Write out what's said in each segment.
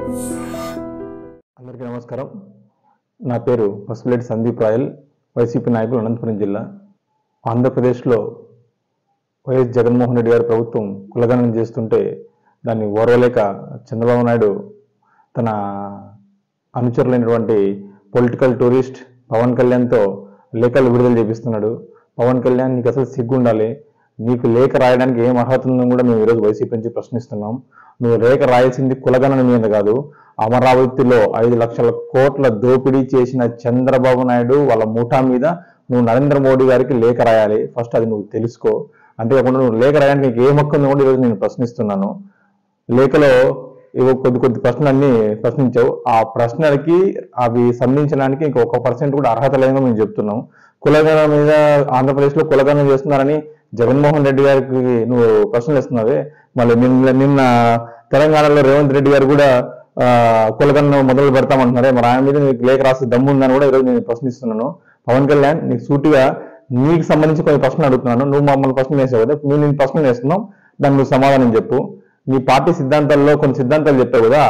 అందరికీ నమస్కారం. నా పేరు పసుపులేటి సందీప్ రాయల్, వైసీపీ నాయకులు, అనంతపురం జిల్లా. ఆంధ్రప్రదేశ్లో వైఎస్ జగన్మోహన్ రెడ్డి గారి ప్రభుత్వం కులగణన చేస్తుంటే దాన్ని ఓర్వలేక చంద్రబాబు నాయుడు తన అనుచరులైనటువంటి పొలిటికల్ టూరిస్ట్ పవన్ కళ్యాణ్తో లేఖలు విడుదల చేపిస్తున్నాడు. పవన్ కళ్యాణ్, నీకు అసలు సిగ్గుండాలి. నీకు లేఖ రాయడానికి ఏం అర్హత ఉందని కూడా మేము ఈరోజు వైసీపీ నుంచి ప్రశ్నిస్తున్నాం. నువ్వు లేఖ రాయాల్సింది కులగణన మీద కాదు, అమరావతిలో 5 లక్షల కోట్ల దోపిడీ చేసిన చంద్రబాబు నాయుడు వాళ్ళ ముఠా మీద నువ్వు నరేంద్ర మోడీ గారికి లేఖ రాయాలి. ఫస్ట్ అది నువ్వు తెలుసుకో. అంతేకాకుండా నువ్వు లేఖ రాయడానికి నీకు ఏ హక్కు ఉందో కూడా ఈరోజు నేను ప్రశ్నిస్తున్నాను. లేఖలో ఏవో కొద్ది ప్రశ్నలన్నీ ప్రశ్నించావు. ఆ ప్రశ్నలకి అవి సంధించడానికి ఇంక 1% కూడా అర్హత లేదని మేము చెప్తున్నాం. కులగణన మీద ఆంధ్రప్రదేశ్లో కులగణన చేస్తున్నారని జగన్మోహన్ రెడ్డి గారికి నువ్వు ప్రశ్నలు ఇస్తున్నావే. మళ్ళీ నిన్న తెలంగాణలో రేవంత్ రెడ్డి గారు కూడా కులగణన మొదలు పెడతామంటున్నారే, మరి ఆయన మీద నీకు లేఖ రాసే దమ్ము ఉందని కూడా ఈరోజు నేను ప్రశ్నిస్తున్నాను. పవన్ కళ్యాణ్, నీకు సూటిగా నీకు సంబంధించి కొన్ని ప్రశ్నలు అడుగుతున్నాను. నువ్వు మమ్మల్ని ప్రశ్నలు వేసావు కదా, మేము నేను ప్రశ్నలు వేస్తున్నాం, దానికి నువ్వు సమాధానం చెప్పు. నీ పార్టీ సిద్ధాంతాల్లో కొన్ని సిద్ధాంతాలు చెప్పావు కదా,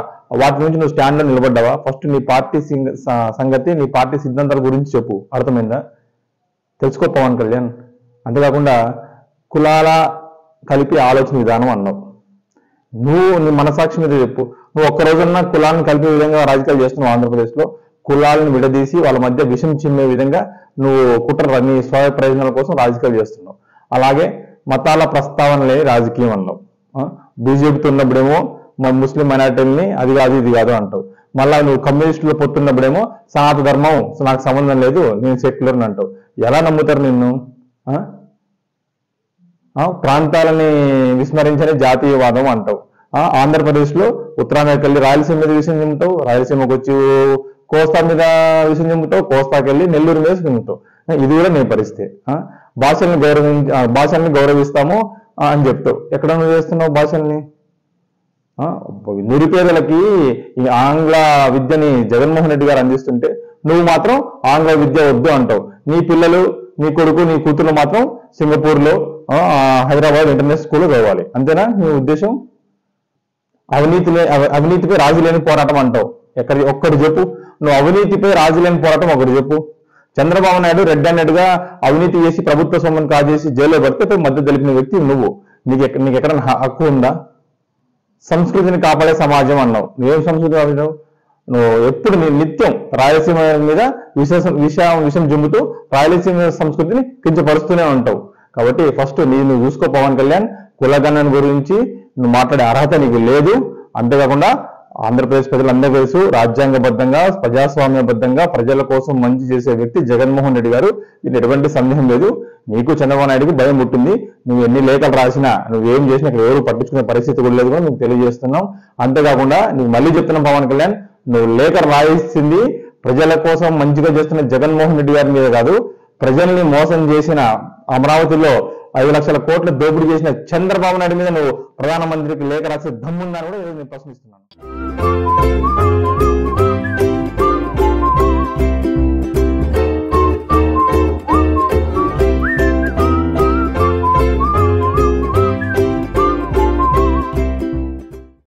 వాటి నుంచి నువ్వు స్టాండ్లో నిలబడ్డావా? ఫస్ట్ నీ పార్టీ సంగతి, నీ పార్టీ సిద్ధాంతాల గురించి చెప్పు. అర్థమైందా? తెలుసుకో పవన్ కళ్యాణ్. అంతేకాకుండా కులాల కలిపి ఆలోచన విధానం అన్నావు. నువ్వు నీ మనసాక్షి మీద చెప్పు. నువ్వు ఒక్కరోజన్నా కులాలను కలిపే విధంగా రాజకీయాలు చేస్తున్నావు. ఆంధ్రప్రదేశ్లో కులాలను విడదీసి వాళ్ళ మధ్య విషం చిమ్మే విధంగా నువ్వు కుట్ర, నీ స్వయ ప్రయోజనాల కోసం రాజకీయాలు చేస్తున్నావు. అలాగే మతాల ప్రస్తావన లేని రాజకీయం అన్నావు. బీజేపీతో ఉన్నప్పుడేమో ముస్లిం మైనార్టీలని అది కాదు ఇది కాదు అంటావు. మళ్ళా నువ్వు కమ్యూనిస్టులు పొత్తున్నప్పుడేమో సనాతన ధర్మం నాకు సంబంధం లేదు, నేను సెక్యులర్ అని అంటావు. ఎలా నమ్ముతారు నిన్ను? ప్రాంతాలని విస్మరించని జాతీయవాదం అంటావు. ఆంధ్రప్రదేశ్లో ఉత్తరాంధ్రకి వెళ్ళి రాయలసీమ మీద విషయం చెబుతావు, రాయలసీమకు వచ్చి కోస్తా మీద విషయం చెబుతావు, కోస్తాకి వెళ్ళి నెల్లూరు మీద చెబుతావు. ఇది కూడా నీ పరిస్థితి. భాషల్ని గౌరవిస్తాము అని చెప్తావు. ఎక్కడ నువ్వు చేస్తున్నావు భాషల్ని? నిరుపేదలకి ఈ ఆంగ్ల విద్యని జగన్మోహన్ రెడ్డి గారు అందిస్తుంటే నువ్వు మాత్రం ఆంగ్ల విద్య వద్దు అంటావు. నీ పిల్లలు, నీ కొడుకు, నీ కూతురు మాత్రం సింగపూర్లో, హైదరాబాద్ ఇంటర్నేషనల్ స్కూల్లో చదవాలి. అంతేనా నీ ఉద్దేశం? అవినీతిపై రాజీ లేని పోరాటం అంటావు. ఒక్కటి చెప్పు. నువ్వు అవినీతిపై రాజీ లేని పోరాటం ఒకటి చెప్పు. చంద్రబాబు నాయుడు రెడ్ హ్యాండెడ్ గా అవినీతి చేసి ప్రభుత్వ సొమ్మును కాజేసి జైల్లో పెడితే మధ్య తెలిపిన వ్యక్తి నువ్వు. నీకు ఎక్కడ హక్కు ఉందా? సంస్కృతిని కాపాడే సమాజం అన్నావు. నువ్వేం సంస్కృతి కాపాడావు? నువ్వు ఎప్పుడు నిత్యం రాయలసీమ మీద విషం జుమ్ముతూ రాయలసీమ సంస్కృతిని కించపరుస్తూనే ఉంటావు. కాబట్టి ఫస్ట్ నువ్వు చూసుకో పవన్ కళ్యాణ్. కులగణన గురించి నువ్వు మాట్లాడే అర్హత నీకు లేదు. అంతేకాకుండా ఆంధ్రప్రదేశ్ ప్రజలందరూ తెలుసు, రాజ్యాంగబద్ధంగా ప్రజాస్వామ్యబద్ధంగా ప్రజల కోసం మంచి చేసే వ్యక్తి జగన్మోహన్ రెడ్డి గారు. దీని ఎటువంటి సందేహం లేదు. నీకు చంద్రబాబు నాయుడుకి భయం పుట్టింది. నువ్వు ఎన్ని లేఖలు రాసినా, నువ్వేం చేసినా ఇక్కడ ఎవరు పట్టించుకునే పరిస్థితి కూడా లేదు కూడా నువ్వు తెలియజేస్తున్నావు. అంతేకాకుండా నీకు మళ్ళీ చెప్తున్నాం పవన్ కళ్యాణ్, నువ్వు లేఖ రాయిస్తుంది ప్రజల కోసం మంచిగా చేస్తున్న జగన్మోహన్ రెడ్డి గారి మీద కాదు, ప్రజల్ని మోసం చేసిన అమరావతిలో 5 లక్షల కోట్ల దోపిడీ చేసిన చంద్రబాబు నాయుడు మీద నువ్వు ప్రధానమంత్రికి లేఖ రాసే దమ్ముందని కూడా నేను ప్రశ్నిస్తున్నాను.